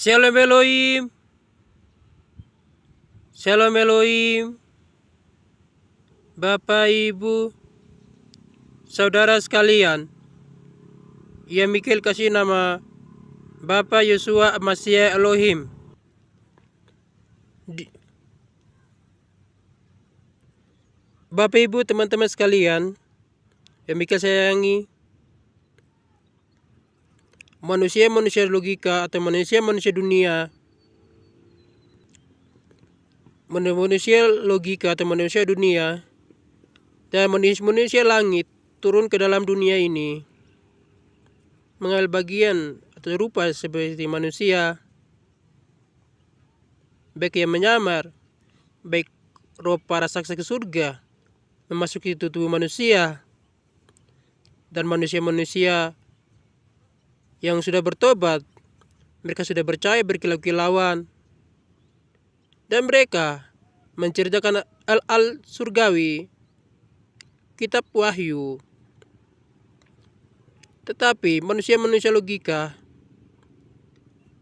Shalom Elohim, Shalom Elohim, Bapak Ibu, saudara sekalian, yang Mikhail kasih nama Bapak Yosua Masya Elohim. Bapak Ibu, teman-teman sekalian, yang Mikhail sayangi, manusia logika atau manusia dunia, manusia logika atau manusia dunia dan manusia langit turun ke dalam dunia ini mengambil bagian atau rupa seperti manusia, baik yang menyamar, baik roh para saksi ke surga memasuki tubuh manusia, dan manusia yang sudah bertobat, mereka sudah percaya berkilau-kilauan, dan mereka menceritakan al surgawi, kitab Wahyu. Tetapi manusia logika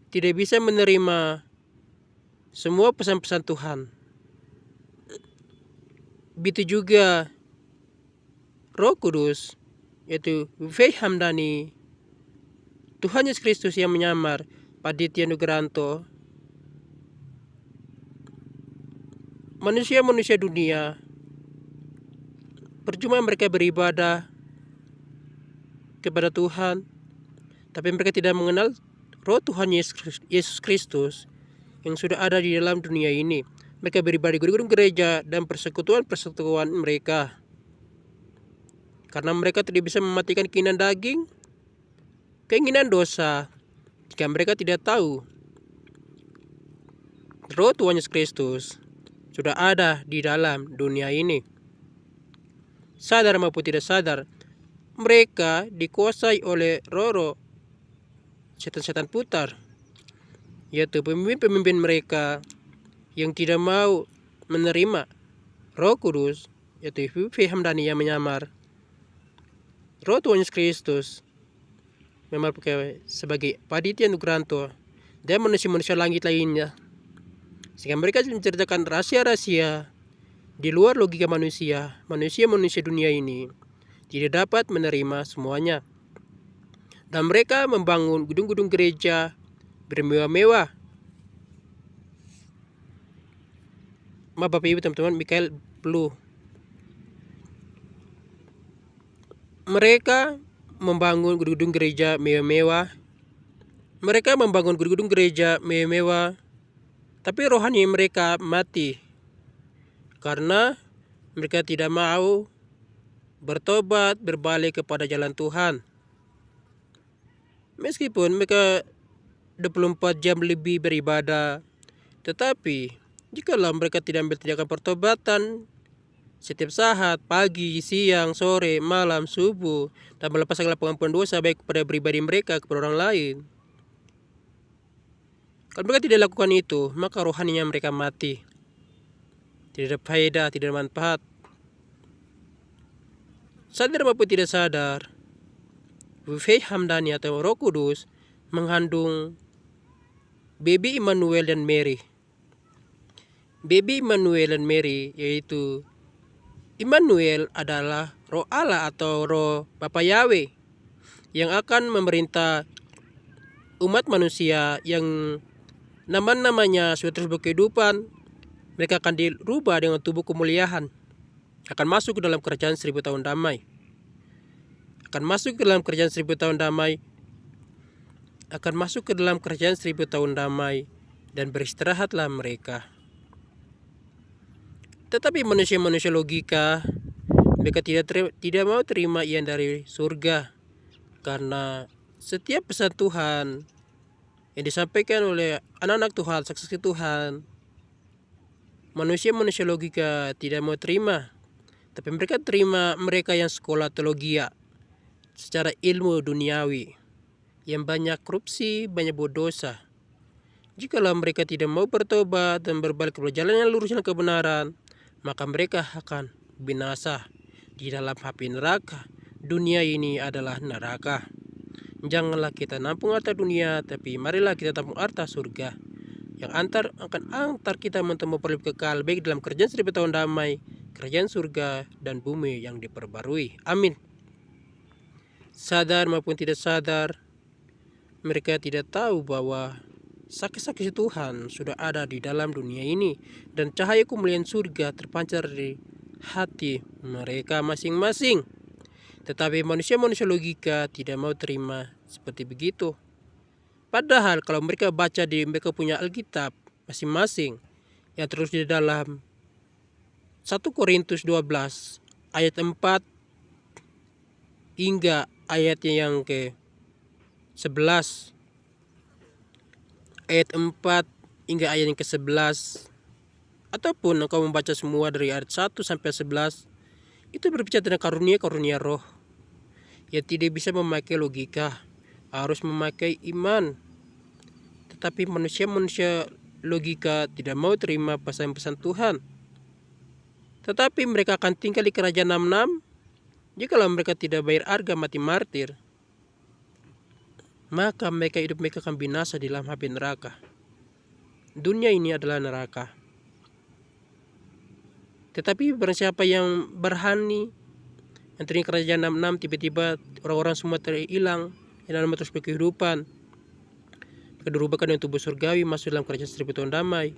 tidak bisa menerima semua pesan-pesan Tuhan. Begitu juga Roh Kudus, yaitu Vei Hamdani, Tuhan Yesus Kristus yang menyamar Paditya Nugranto. Manusia dunia, percuma mereka beribadah kepada Tuhan, tapi mereka tidak mengenal Roh Tuhan Yesus Kristus yang sudah ada di dalam dunia ini. Mereka beribadah di gedung gereja dan persekutuan mereka, karena mereka tidak bisa mematikan keinginan daging, keinginan dosa, jika mereka tidak tahu Roh Tuhan Yesus Kristus sudah ada di dalam dunia ini. Sadar maupun tidak sadar, mereka dikuasai oleh roh setan putar, yaitu pemimpin mereka yang tidak mau menerima Roh Kudus, yaitu Vei Hamdani yang menyamar Roh Tuhan Yesus Kristus, memang sebagai Paditya Nugranto dan manusia langit lainnya, sehingga mereka menceritakan rahasia-rahasia di luar logika manusia dunia ini tidak dapat menerima semuanya. Dan mereka membangun gedung-gedung gereja bermewah-mewah. Bapak Ibu, teman-teman, Mikhail Blue, mereka membangun gedung-gedung gereja mewah-mewah. Mereka membangun gedung-gedung gereja mewah-mewah, tapi rohani mereka mati karena mereka tidak mau bertobat, berbalik kepada jalan Tuhan. Meskipun mereka 24 jam lebih beribadah, tetapi jikalau mereka tidak ambil tindakan pertobatan setiap saat, pagi, siang, sore, malam, subuh, dan melepas segala pengampunan dosa baik kepada pribadi mereka kepada orang lain, kalau mereka tidak lakukan itu, maka rohaninya mereka mati. Tidak ada faedah, tidak ada manfaat. Sadar maupun tidak sadar, Vei Hamdani atau Roh Kudus mengandung baby Immanuel dan Mary. Baby Immanuel dan Mary, yaitu Immanuel adalah roh Allah atau roh Bapa Yahweh yang akan memerintah umat manusia yang namanya sudah terus berkehidupan. Mereka akan dirubah dengan tubuh kemuliaan, akan masuk ke dalam kerajaan 1000 tahun damai. Akan masuk ke dalam kerajaan 1000 tahun damai. Akan masuk ke dalam kerajaan 1000 tahun damai, dan beristirahatlah mereka. Tetapi manusia logika, mereka tidak mau terima ian dari surga, karena setiap pesan Tuhan yang disampaikan oleh anak-anak Tuhan, saksi Tuhan, manusia logika tidak mau terima. Tapi mereka terima mereka yang sekolah teologia secara ilmu duniawi, yang banyak korupsi, banyak berdosa. Jikalau mereka tidak mau bertobat dan berbalik kepada jalan yang lurus dan kebenaran, maka mereka akan binasa di dalam api neraka. Dunia ini adalah neraka. Janganlah kita nampung harta dunia, tapi marilah kita tampung harta surga, yang akan antar kita untuk memperoleh kekal, baik dalam kerajaan 1000 tahun damai, kerajaan surga, dan bumi yang diperbarui. Amin. Sadar maupun tidak sadar, mereka tidak tahu bahwa saksi-saksi Tuhan sudah ada di dalam dunia ini, dan cahaya kemuliaan surga terpancar di hati mereka masing-masing. Tetapi manusia-manusia logika tidak mau terima seperti begitu. Padahal kalau mereka baca di mereka punya Alkitab masing-masing yang terus di dalam 1 Korintus 12 ayat 4 hingga ayatnya yang ke-11. Ayat 4 hingga ayat yang ke-11, ataupun engkau membaca semua dari ayat 1 sampai 11, itu berbicara tentang karunia-karunia roh yang tidak bisa memakai logika, harus memakai iman. Tetapi manusia-manusia logika tidak mau terima pesan-pesan Tuhan. Tetapi mereka akan tinggal di kerajaan 66 jikalau mereka tidak bayar harga mati martir. Maka hidup mereka akan binasa di dalam api neraka. Dunia ini adalah neraka. Tetapi barang siapa yang berani yang teringat kerajaan 66, tiba-tiba orang-orang semua terhilang yang dalam terus kehidupan, mereka dirubahkan dengan tubuh surgawi, masuk dalam kerajaan 1000 tahun damai.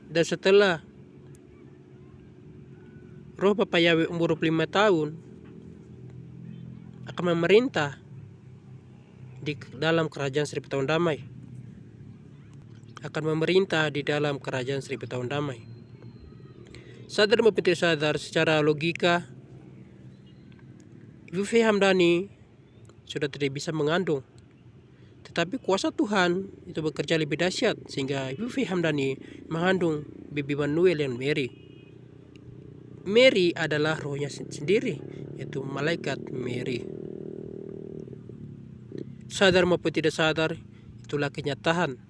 Dan setelah roh Bapak Yahweh umur 25 tahun akan memerintah di dalam kerajaan 1000 tahun damai, akan memerintah di dalam kerajaan 1000 tahun damai. Sadar maupun tidak sadar, secara logika Ibu V. Hamdani sudah tidak bisa mengandung. Tetapi kuasa Tuhan itu bekerja lebih dahsyat sehingga Ibu V. Hamdani mengandung Bibi Manuel dan Mary. Mary adalah rohnya sendiri, yaitu malaikat Mary. Sadar maupun tidak sadar, itulah kenyataan.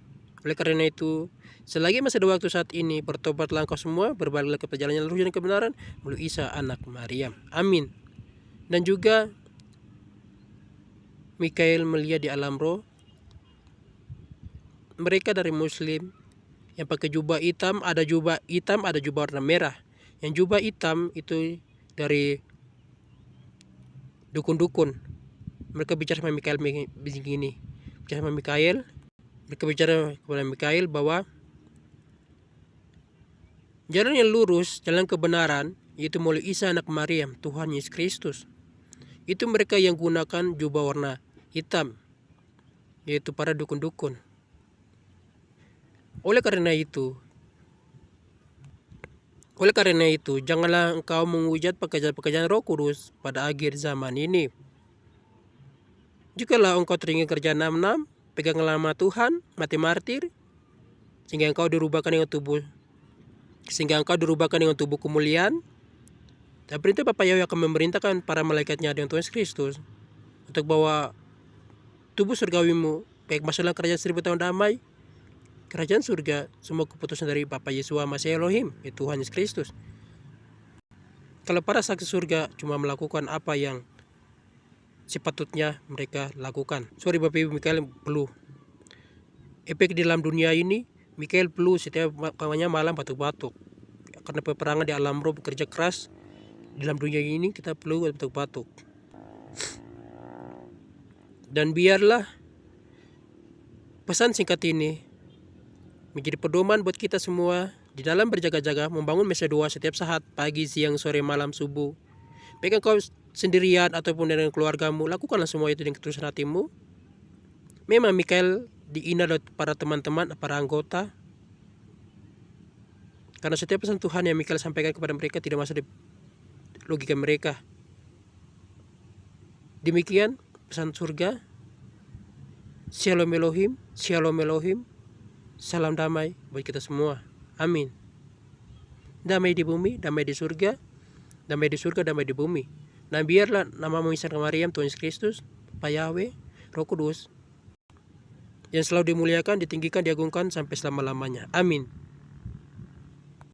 Oleh karena itu, selagi masih ada waktu saat ini, bertobatlah engkau semua, berbaliklah ke perjalanan lurus dan kebenaran melalui Isa anak Maryam. Amin. Dan juga Mikael melihat di alam roh, mereka dari Muslim yang pakai jubah hitam, ada jubah hitam, ada jubah warna merah. Yang jubah hitam itu dari dukun-dukun. Mereka bicara sama Mikael begini, bicara sama Mikael. Mereka bicara kepada Mikael bahwa jalan yang lurus, jalan kebenaran, yaitu melalui Isa anak Maryam, Tuhan Yesus Kristus. Itu mereka yang gunakan jubah warna hitam, yaitu para dukun-dukun. Oleh karena itu, janganlah engkau menghujat pekerjaan-pekerjaan Roh Kudus pada akhir zaman ini. Jikalau engkau teringat kerjaan 66, peganglah nama Tuhan, mati martir, sehingga engkau dirubahkan dengan tubuh kemuliaan. Dan perintah Bapak Yahweh akan memerintahkan para malaikatnya dengan Tuhan Yesus Kristus untuk bawa tubuh surgawimu baik masuk dalam kerajaan 1000 tahun damai, kerajaan surga, semua keputusan dari Bapa Yesua Masih Elohim, yaitu Tuhan Yesus Kristus. Kalau para saksi surga cuma melakukan apa yang sepatutnya mereka lakukan. Sorry Bapak Ibu, Mikael perlu efek di dalam dunia ini. Mikael perlu setiap malam batuk-batuk karena peperangan di alam roh bekerja keras. Di dalam dunia ini kita perlu batuk-batuk. Dan biarlah pesan singkat ini menjadi pedoman buat kita semua di dalam berjaga-jaga membangun mesa doa setiap saat, pagi, siang, sore, malam, subuh. Baik engkau sendirian ataupun dengan keluargamu, lakukanlah semua itu dengan ketulusan hatimu. Memang Mikael dihina oleh para teman-teman, para anggota, karena setiap pesan Tuhan yang Mikael sampaikan kepada mereka tidak masuk di logika mereka. Demikian pesan surga. Shalom Elohim, Shalom Elohim. Salam damai buat kita semua. Amin. Damai di bumi, damai di surga, damai di surga, damai di bumi. Dan biarlah namamu Isa Maryam, Tuhan Yesus Kristus, Bapak Yahweh, Roh Kudus, yang selalu dimuliakan, ditinggikan, diagungkan sampai selama-lamanya. Amin.